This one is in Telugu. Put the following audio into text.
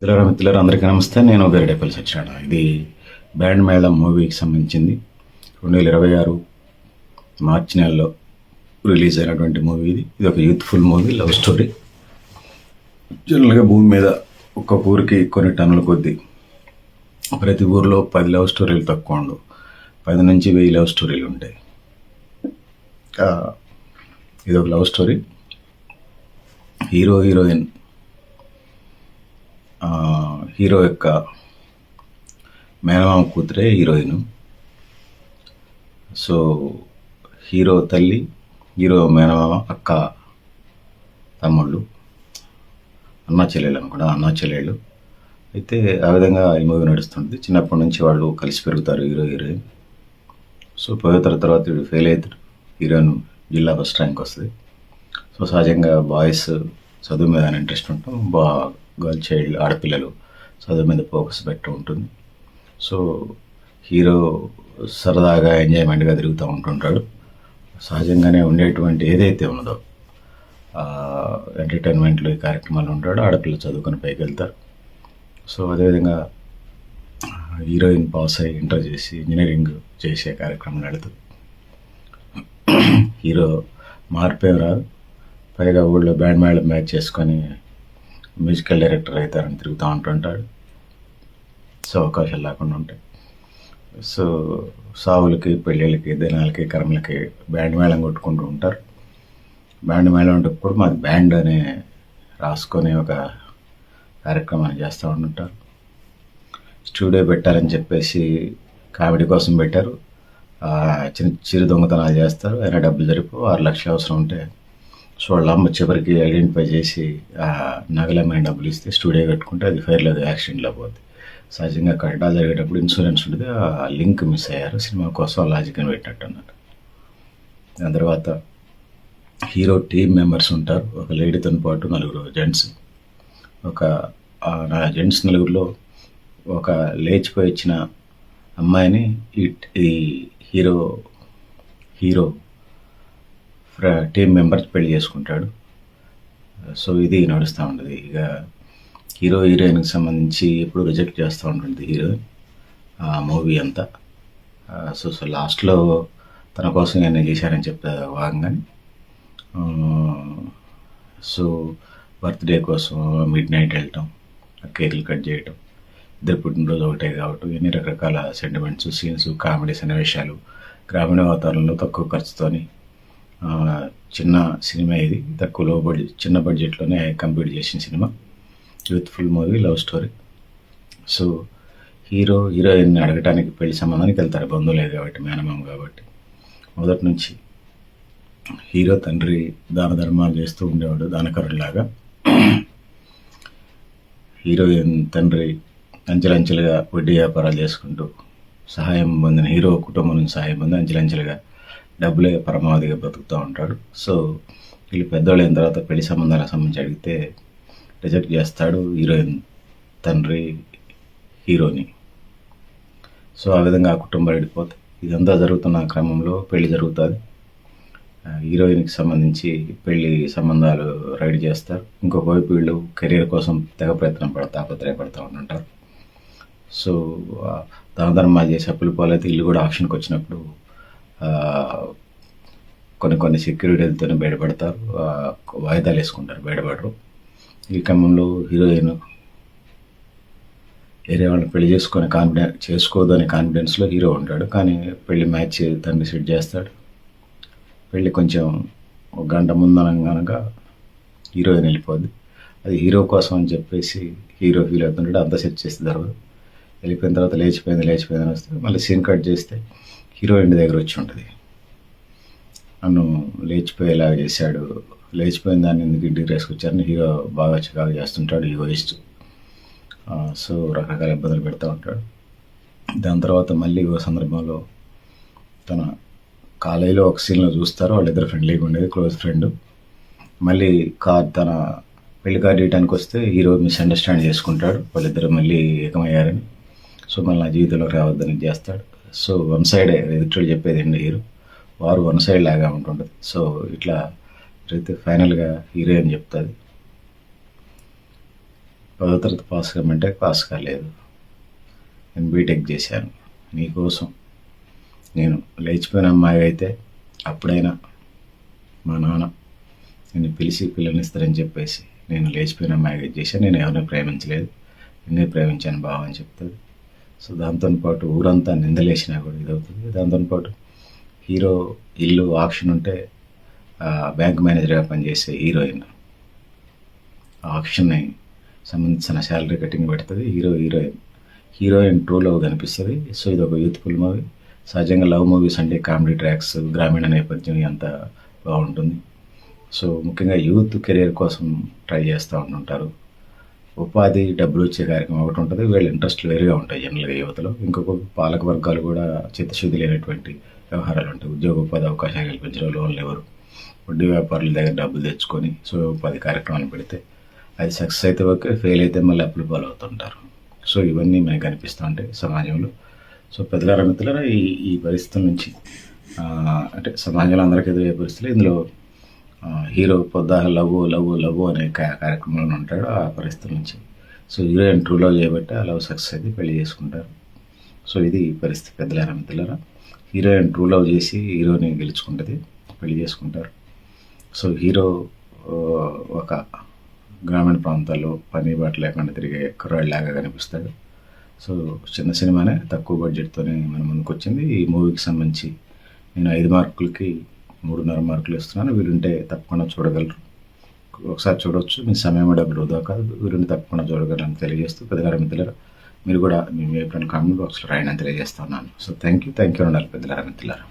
మిత్రులారా అందరికీ నమస్తే. నేను గరిడేపల్లి సత్యనారాయణ. ఇది బ్యాండ్ మేళం మూవీకి సంబంధించింది. 2026 మార్చి నెలలో రిలీజ్ అయినటువంటి మూవీ ఇది. ఇది ఒక యూత్ఫుల్ మూవీ, లవ్ స్టోరీ. జనరల్గా భూమి మీద ఒక్కొక్క ఊరికి కొన్ని టన్నుల కొద్దీ, ప్రతి ఊరిలో 10 లవ్ స్టోరీలు తక్కువ ఉండవు. 10 నుంచి 1000 లవ్ స్టోరీలు ఉంటాయి. ఇది ఒక లవ్ స్టోరీ. హీరోయిన్ హీరో యొక్క మేనమామ కూతురే హీరోయిన్. సో హీరో తల్లి, హీరో మేనమామ, అక్క, తమ్ముళ్ళు, అన్నా చెల్లెళ్ళు అనుకుంటా, అన్నా చెల్లెళ్ళు. అయితే ఆ విధంగా ఈ మూవీ నడుస్తుంది. చిన్నప్పటి నుంచి వాళ్ళు కలిసి పెరుగుతారు, హీరోయిన్. సో పోయిన తర్వాత వీడు ఫెయిల్ అవుతాడు. హీరోయిన్ జిల్లా ఫస్ట్ ర్యాంక్ వస్తుంది. సో సహజంగా బాయ్స్ చదువు మీద ఇంట్రెస్ట్ ఉంటాం, గర్ల్ చైల్డ్ ఆడపిల్లలు చదువు మీద ఫోకస్ పెట్టి ఉంటుంది. సో హీరో సరదాగా ఎంజాయ్మెంట్గా తిరుగుతూ ఉంటుంటాడు. సహజంగానే ఉండేటువంటి ఏదైతే ఉన్నదో ఎంటర్టైన్మెంట్లో ఈ కార్యక్రమాలు ఉంటాడు. ఆడపిల్ల చదువుకొని పైకి వెళ్తారు. సో అదేవిధంగా హీరోయిన్ పాస్ అయ్యి ఇంటర్ చేసి ఇంజనీరింగ్ చేసే కార్యక్రమం నడుతుంది. హీరో మార్పేం రాదు, పైగా ఊళ్ళో బ్యాండ్ మేళం మ్యాచ్ చేసుకొని మ్యూజికల్ డైరెక్టర్ అవుతారని తిరుగుతూ ఉంటుంటాడు. సో అవకాశాలు లేకుండా ఉంటాయి. సో సావులకి, పెళ్ళిళ్ళకి, దినాలకి, కర్మలకి బ్యాండ్ మేళం కొట్టుకుంటూ ఉంటారు. బ్యాండ్ మేళం ఉంటప్పుడు మాది బ్యాండ్ అనే రాసుకొని ఒక కార్యక్రమాన్ని చేస్తూ ఉంటుంటారు. స్టూడియో పెట్టాలని చెప్పేసి కామెడీ కోసం పెట్టారు. చిరు దొంగతనాలు చేస్తారు. అయినా డబ్బులు జరిపో 6 లక్షలు అవసరం ఉంటే సో వాళ్ళ అమ్మ చివరికి ఐడెంటిఫై చేసి నగలమైన డబ్బులు ఇస్తే స్టూడియో కట్టుకుంటే అది ఫైర్లో యాక్సిడెంట్లో పోతుంది. సహజంగా కట్టడా జరిగేటప్పుడు ఇన్సూరెన్స్ ఉంటుంది. ఆ లింక్ మిస్ అయ్యారు. సినిమా కోసం లాజిక్ని పెట్టినట్టు అన్నారు. దాని తర్వాత హీరో టీమ్ మెంబర్స్ ఉంటారు. ఒక లేడీతో పాటు 4 జెంట్స్. జెంట్స్ 4లో ఒక లేచిపోయి వచ్చిన అమ్మాయిని ఈ హీరో టీం మెంబర్స్ పెళ్లి చేసుకుంటాడు. సో ఇది నడుస్తూ ఉంటుంది. ఇక హీరోయిన్కి సంబంధించి ఎప్పుడు రిజెక్ట్ చేస్తూ ఉంటుంది హీరోయిన్ ఆ మూవీ అంతా. సో లాస్ట్లో తన కోసం నేను చేశానని చెప్తా భాగంగానే సో బర్త్డే కోసం మిడ్ నైట్ వెళ్ళటం, కేకులు కట్ చేయటం, ఇద్దరు పుట్టినరోజు ఒకటే కాబట్టి ఎన్ని రకరకాల సెంటిమెంట్స్, సీన్స్, కామెడీ సన్నివేశాలు, గ్రామీణ వాతావరణంలో తక్కువ ఖర్చుతోని చిన్న సినిమా ఇది. చిన్న బడ్జెట్లోనే కంప్లీట్ చేసిన cinema. Youthful movie, love story. So హీరోయిన్ని అడగటానికి పెళ్లి సంబంధానికి వెళ్తారు. బంధువులే కాబట్టి, మేనమామ కాబట్టి. మొదటి నుంచి హీరో తండ్రి దాన ధర్మాలు చేస్తూ ఉండేవాడు, దానకరులాగా. హీరోయిన్ తండ్రి అంచెలంచెలుగా వడ్డీ వ్యాపారాలు చేసుకుంటూ సహాయం పొందిన హీరో కుటుంబం నుంచి సహాయం పొంది అంచెలంచెలుగా డబ్బులే పరమావధిగా బతుకుతూ ఉంటాడు. సో వీళ్ళు పెద్దవాళ్ళు అయిన తర్వాత పెళ్లి సంబంధాలకు సంబంధించి అడిగితే రిజెక్ట్ చేస్తాడు హీరోయిన్ తండ్రి హీరోని. సో ఆ విధంగా ఆ కుటుంబాలు విడిపోతాయి. ఇదంతా జరుగుతున్న క్రమంలో పెళ్లి జరుగుతుంది. హీరోయిన్కి సంబంధించి పెళ్లి సంబంధాలు రెడీ చేస్తారు. ఇంకొక వైపు వీళ్ళు కెరీర్ కోసం తెగ తాపత్రయపడుతూ ఉంటుంటారు. సో దానధర్మాలు చేసి అప్పులు పాలైతే ఇల్లు కూడా ఆక్షన్కి వచ్చినప్పుడు కొన్ని సెక్యూరిటీలతోనే బయటపడతారు. వాయిదాలు వేసుకుంటారు, బయటపడరు. ఈ క్రమంలో హీరోయిన్ వేరే వాళ్ళని పెళ్లి చేసుకోదనే కాన్ఫిడెన్స్లో హీరో ఉంటాడు. కానీ పెళ్లి మ్యాచ్ తండ్రి సెట్ చేస్తాడు. పెళ్ళి కొంచెం ఒక గంట ముందనగా హీరోయిన్ వెళ్ళిపోద్ది. అది హీరో కోసం అని చెప్పేసి హీరో ఫీల్ అవుతుంటాడు. అంతా సెట్ చేస్తే తర్వాత వెళ్ళిపోయిన తర్వాత లేచిపోయిందని వస్తే మళ్ళీ సీన్ కట్ చేస్తే హీరోయిన్ దగ్గర వచ్చి ఉంటుంది. నన్ను లేచిపోయేలాగా చేశాడు, లేచిపోయిన దాన్ని ఎందుకు ఇంటికి తీసుకొచ్చారని హీరో బాగా చికాకు చేస్తుంటాడు, ఈగోయిస్ట్. సో రకరకాల ఇబ్బందులు పెడతా ఉంటాడు. దాని తర్వాత మళ్ళీ ఓ సందర్భంలో తన కాలేజీలో ఒక సీన్లో చూస్తారు. వాళ్ళిద్దరు ఫ్రెండ్లీగా ఉండేది, క్లోజ్ ఫ్రెండ్. మళ్ళీ తన పెళ్లి కార్డు ఇవ్వడానికి వస్తే హీరో మిస్అండర్స్టాండ్ చేసుకుంటాడు. వాళ్ళిద్దరు మళ్ళీ ఏకమయ్యారని. సో మళ్ళీ నా జీవితంలో రావద్దని చేస్తాడు. సో వన్ సైడే ఎదుటి చెప్పేది అండి హీరో, వారు వన్ సైడ్ లాగా ఉంటుంటుంది. సో ఇట్లా అయితే ఫైనల్గా హీరోయిన్ చెప్తుంది, 10వ తరగతి పాస్ కమ్మంటే పాస్ కాలేదు. నేను బీటెక్ చేశాను. నీకోసం నేను లేచిపోయిన అమ్మాయి అయితే అప్పుడైనా మా నాన్న నిన్ను పిలిచి పిల్లనిస్తారని చెప్పేసి నేను లేచిపోయిన అమ్మాయిగా చేశాను. నేను ఎవరిని ప్రేమించలేదు, నిన్నే ప్రేమించాను బావ అని చెప్తుంది. సో దాంతో పాటు ఊరంతా నిందలేసినా కూడా ఇదవుతుంది. దాంతో పాటు హీరో ఇల్లు ఆక్షన్ ఉంటే బ్యాంక్ మేనేజర్గా పనిచేసే హీరోయిన్ ఆక్షన్ని సంబంధించిన శాలరీ కటింగ్ పెడుతుంది. హీరోయిన్ ట్రూ లవ్ కనిపిస్తుంది. సో ఇది ఒక యూత్ఫుల్ మూవీ. సహజంగా లవ్ మూవీస్ అంటే కామెడీ ట్రాక్స్, గ్రామీణ నేపథ్యం అంతా బాగుంటుంది. సో ముఖ్యంగా యూత్ కెరీర్ కోసం ట్రై చేస్తూ ఉంటుంటారు. ఉపాధి డబ్బులు వచ్చే కార్యక్రమం ఒకటి ఉంటుంది. వీళ్ళ ఇంట్రెస్ట్లు వేరుగా ఉంటాయి జనరల్గా యువతలో. ఇంకొక పాలక వర్గాలు కూడా చిత్తశుద్ధి లేనటువంటి వ్యవహారాలు ఉంటాయి. ఉద్యోగ ఉపాధి అవకాశాలు కల్పించడం, లోన్లు ఎవరు వడ్డీ వ్యాపారుల దగ్గర డబ్బులు తెచ్చుకొని సో ఉపాధి కార్యక్రమాలు పెడితే అది సక్సెస్ అయితే ఓకే, ఫెయిల్ అయితే మళ్ళీ అప్పులు పాలవుతుంటారు. సో ఇవన్నీ మనకు కనిపిస్తూ ఉంటాయి సమాజంలో. సో పెద్దలారా మిత్రులారా, ఈ పరిస్థితుల నుంచి అంటే సమాజంలో అందరికీ ఎదురయ్యే పరిస్థితులు, ఇందులో హీరో పొద్దాక లవ్ అనే కార్యక్రమంలో ఉంటాడు. ఆ పరిస్థితుల నుంచి సో హీరోయిన్ ట్రూ లవ్ చేయబట్టి ఆ లవ్ సక్సెస్ అయితే పెళ్లి చేసుకుంటారు. సో ఇది పరిస్థితి పెద్దలారా మిత్రులారా. హీరోయిన్ ట్రూ లవ్ చేసి హీరోని గెలుచుకుంటుంది, పెళ్లి చేసుకుంటారు. సో హీరో ఒక గ్రామీణ ప్రాంతాల్లో పని బాట లేకుండా తిరిగే కుర్రాడిలాగా కనిపిస్తాడు. సో చిన్న సినిమానే, తక్కువ బడ్జెట్తోనే మన ముందుకు వచ్చింది. ఈ మూవీకి సంబంధించి నేను 5 మార్కులకి 3.5 మార్కులు ఇస్తున్నాను. వీలుంటే తప్పకుండా చూడగలరు, ఒకసారి చూడవచ్చు. మీ సమయం డబ్బులు వృధా కాదు. వీలుంటే తప్పకుండా చూడగలరని తెలియజేస్తూ పెద్దగారు మిత్రులారా, మీరు కూడా మీ ఎప్పుడైనా కామెంట్ బాక్స్లో రాయని తెలియజేస్తున్నాను. సో థ్యాంక్ యూ ఉండాలి పెద్దగారు మిత్రులారా.